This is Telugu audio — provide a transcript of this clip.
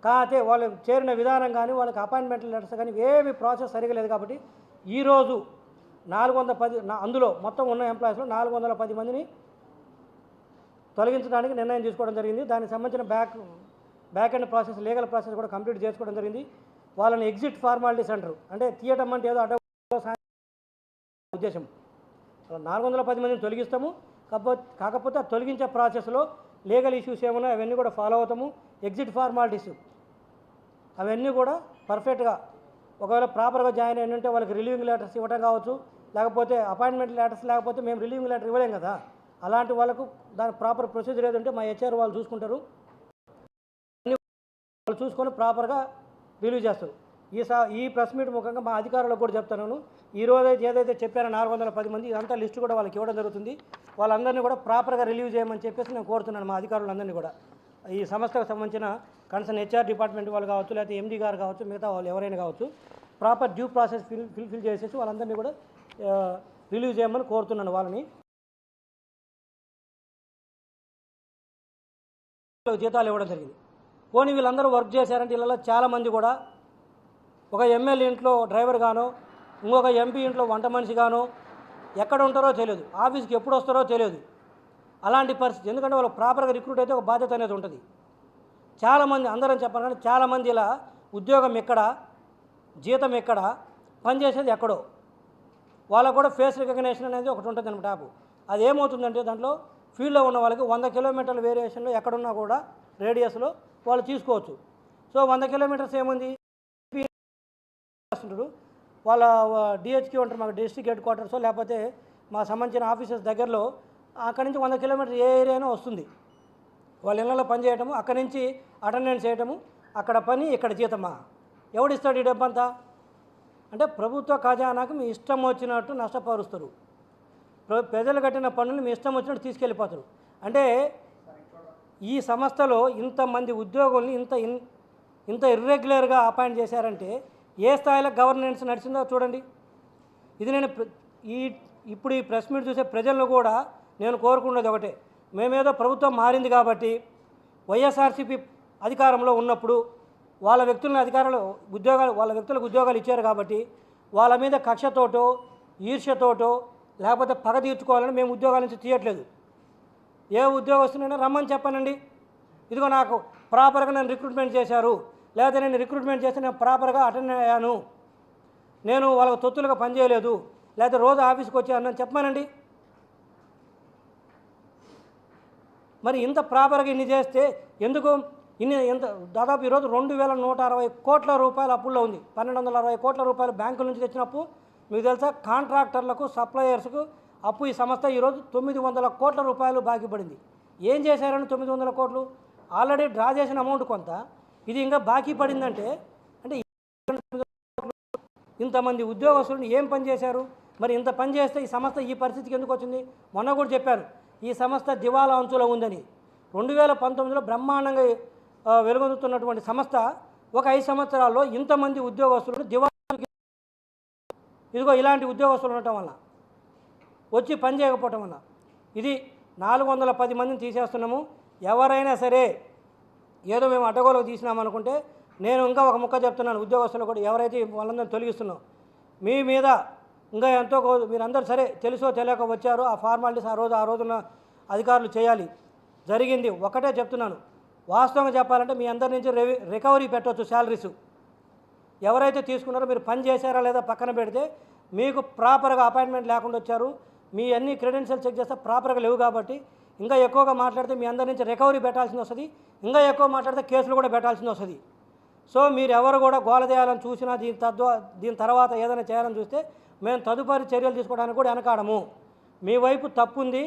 కాకపోతే వాళ్ళు చేరిన విధానం కానీ వాళ్ళకి అపాయింట్మెంట్ లెటర్స్ కానీ ఏమి ప్రాసెస్ సరిగా లేదు కాబట్టి ఈరోజు 410 అందులో మొత్తం ఉన్న ఎంప్లాయీస్లో 410 మందిని తొలగించడానికి నిర్ణయం తీసుకోవడం జరిగింది. దానికి సంబంధించిన back end process legal process కూడా కంప్లీట్ చేసుకోవడం జరిగింది. వాళ్ళని ఎగ్జిట్ ఫార్మాలిటీస్ అంటారు, అంటే తీయటం అంటే ఏదో అడ్డ ఉద్దేశం. 410 మందిని తొలగిస్తాము, కాకపోతే తొలగించే ప్రాసెస్లో లీగల్ ఇష్యూస్ ఏమన్నా అవన్నీ కూడా ఫాలో అవుతాము. ఎగ్జిట్ ఫార్మాలిటీస్ అవన్నీ కూడా పర్ఫెక్ట్గా ఒకవేళ ప్రాపర్గా జాయిన్ అయినంటే వాళ్ళకి రిలీవింగ్ లెటర్స్ ఇవ్వడం కావచ్చు, లేకపోతే అపాయింట్మెంట్ లెటర్స్ లేకపోతే మేము రిలీవింగ్ లెటర్ ఇవ్వలేం కదా. అలాంటి వాళ్ళకు దాని ప్రాపర్ ప్రొసీజర్ ఏదంటే మా హెచ్ఆర్ వాళ్ళు చూసుకుంటారు, వాళ్ళు చూసుకొని ప్రాపర్గా రిలీవ్ చేస్తారు. ఈ ప్రెస్ మీట్ ముఖంగా మా అధికారులకు కూడా చెప్తున్నాను, ఈరోజు ఏదైతే చెప్పారో 410 మంది ఇదంతా లిస్టు కూడా వాళ్ళకి ఇవ్వడం జరుగుతుంది. వాళ్ళందరినీ కూడా ప్రాపర్గా రిలీవ్ చేయమని చెప్పేసి నేను కోరుతున్నాను మా అధికారులందరినీ కూడా. ఈ సంస్థకు సంబంధించిన కన్సర్న్ హెచ్ఆర్ డిపార్ట్మెంట్ వాళ్ళు కావచ్చు, లేకపోతే ఎండీ గారు కావచ్చు, మిగతా వాళ్ళు ఎవరైనా కావచ్చు, ప్రాపర్ డ్యూ ప్రాసెస్ ఫిల్ చేసేసి వాళ్ళందరినీ కూడా రిలీవ్ చేయమని కోరుతున్నాను. వాళ్ళని జీతాలు ఇవ్వడం జరిగింది. పోనీ వీళ్ళందరూ వర్క్ చేశారంటే వీళ్ళలో చాలామంది కూడా ఒక ఎమ్మెల్యే ఇంట్లో డ్రైవర్ గానో, ఇంకొక ఎంపీ ఇంట్లో వంట మనిషి గానో, ఎక్కడ ఉంటారో తెలియదు, ఆఫీస్కి ఎప్పుడు వస్తారో తెలియదు. అలాంటి పరిస్థితి, ఎందుకంటే వాళ్ళు ప్రాపర్గా రిక్రూట్ అయితే ఒక బాధ్యత అనేది ఉంటుంది. చాలామంది, అందరం చెప్పాలి కానీ చాలామంది ఇలా ఉద్యోగం ఎక్కడ, జీతం ఎక్కడ, పనిచేసేది ఎక్కడో, వాళ్ళకు కూడా ఫేస్ రికగ్నేషన్ అనేది ఒకటి ఉంటుంది అనమాట. యాప్ అది ఏమవుతుందంటే దాంట్లో ఫీల్డ్లో ఉన్న వాళ్ళకి 100 కిలోమీటర్ల వేరియేషన్లో ఎక్కడున్నా కూడా రేడియస్లో వాళ్ళు తీసుకోవచ్చు. సో 100 కిలోమీటర్స్ ఏముంది, వాళ్ళ డిహెచ్క్యూ అంటారు, మాకు డిస్ట్రిక్ట్ హెడ్ క్వార్టర్స్ లేకపోతే మా సంబంధించిన ఆఫీసెస్ దగ్గరలో అక్కడి నుంచి 100 కిలోమీటర్స్ ఏ ఏరియానో వస్తుంది. వాళ్ళ ఇళ్ళలో పని చేయటము, అక్కడి నుంచి అటెండెన్స్ చేయటము, అక్కడ పని ఇక్కడ జీతమా, ఎవడిస్తాడు ఈ డబ్బంతా? అంటే ప్రభుత్వ ఖజానాకు మీ ఇష్టం వచ్చినట్టు నష్టపరుస్తారు, ప్రజలు కట్టిన పన్నులు మీ ఇష్టం వచ్చినట్టు తీసుకెళ్ళిపోతారు. అంటే ఈ సంస్థలో ఇంతమంది ఉద్యోగుల్ని ఇంత ఇర్రెగ్యులర్గా అపాయింట్ చేశారంటే ఏ స్థాయిలో గవర్నెన్స్ నడిచిందో చూడండి. ఇది నేను ఇప్పుడు ఈ ప్రెస్ మీట్ చూసే ప్రజలను కూడా నేను కోరుకున్నది ఒకటే, మేమేదో ప్రభుత్వం మారింది కాబట్టి వైఎస్ఆర్సీపీ అధికారంలో ఉన్నప్పుడు వాళ్ళ వ్యక్తులకు ఉద్యోగాలు ఇచ్చారు కాబట్టి వాళ్ళ మీద కక్షతోటో ఈర్ష్యతోటో లేకపోతే పగ తీర్చుకోవాలని మేము ఉద్యోగాల నుంచి తీయట్లేదు. ఏ ఉద్యోగస్తునైనా రమ్మని చెప్పానండి, ఇదిగో నాకు ప్రాపర్గా నన్ను రిక్రూట్మెంట్ చేశారు, లేకపోతే నేను రిక్రూట్మెంట్ చేస్తే నేను ప్రాపర్గా అటెండ్ అయ్యాను, నేను వాళ్ళకు తొత్తులుగా పనిచేయలేదు, లేకపోతే రోజు ఆఫీస్కి వచ్చాను అని చెప్పానండి. మరి ఇంత ప్రాపర్గా ఇన్ని చేస్తే ఎందుకు దాదాపు ఈరోజు 2160 కోట్ల రూపాయల అప్పుల్లో ఉంది. 1260 కోట్ల రూపాయలు బ్యాంకుల నుంచి తెచ్చిన అప్పు. మీకు తెలుసా, కాంట్రాక్టర్లకు సప్లయర్స్కు అప్పు ఈ సంస్థ ఈరోజు 900 కోట్ల రూపాయలు బాకీ పడింది. ఏం చేశారని 900 కోట్లు ఆల్రెడీ డ్రా చేసిన అమౌంట్ కొంత, ఇది ఇంకా బాకీ పడిందంటే ఇంతమంది ఉద్యోగస్తులను ఏం పని చేశారు? మరి ఇంత పని చేస్తే ఈ సంస్థ ఈ పరిస్థితికి ఎందుకు వచ్చింది? మొన్న కూడా చెప్పారు ఈ సంస్థ దివాలా అంచులో ఉందని. 2019లో బ్రహ్మాండంగా వెలుగొందుతున్నటువంటి సంస్థ ఒక 5 సంవత్సరాల్లో ఇంతమంది ఉద్యోగస్తులను దివాలాకి, ఇదిగో ఇలాంటి ఉద్యోగస్తులు ఉండటం వల్ల, వచ్చి పని చేయకపోవటం వల్ల ఇది 410 మందిని తీసేస్తున్నాము. ఎవరైనా సరే ఏదో మేము అడ్డగోలకు తీసినామనుకుంటే, నేను ఇంకా ఒక ముక్క చెప్తున్నాను ఉద్యోగస్తులు కూడా, ఎవరైతే వాళ్ళందరినీ తొలగిస్తున్నాం మీ మీద ఇంకా ఎంతో మీరందరూ సరే తెలుసో తెలియక వచ్చారో ఆ ఫార్మాలిటీస్ ఆ రోజున అధికారులు చేయాలి. జరిగింది ఒకటే చెప్తున్నాను, వాస్తవంగా చెప్పాలంటే మీ అందరి నుంచి రికవరీ పెట్టవచ్చు శాలరీస్. ఎవరైతే తీసుకున్నారో మీరు పని చేశారా లేదా పక్కన పెడితే, మీకు ప్రాపర్గా అపాయింట్మెంట్ లేకుండా వచ్చారు, మీ అన్ని క్రెడెన్షియల్ చెక్ చేస్తే ప్రాపర్గా లేవు కాబట్టి ఇంకా ఎక్కువగా మాట్లాడితే మీ అందరి నుంచి రికవరీ పెట్టాల్సి వస్తుంది, ఇంకా ఎక్కువ మాట్లాడితే కేసులు కూడా పెట్టాల్సి వస్తుంది. సో మీరు ఎవరు కూడా గోల చేయాలని చూసినా దీని తర్వాత ఏదైనా చేయాలని చూస్తే మేము తదుపరి చర్యలు తీసుకోవడానికి కూడా వెనకాడము. మీ వైపు తప్పు ఉంది,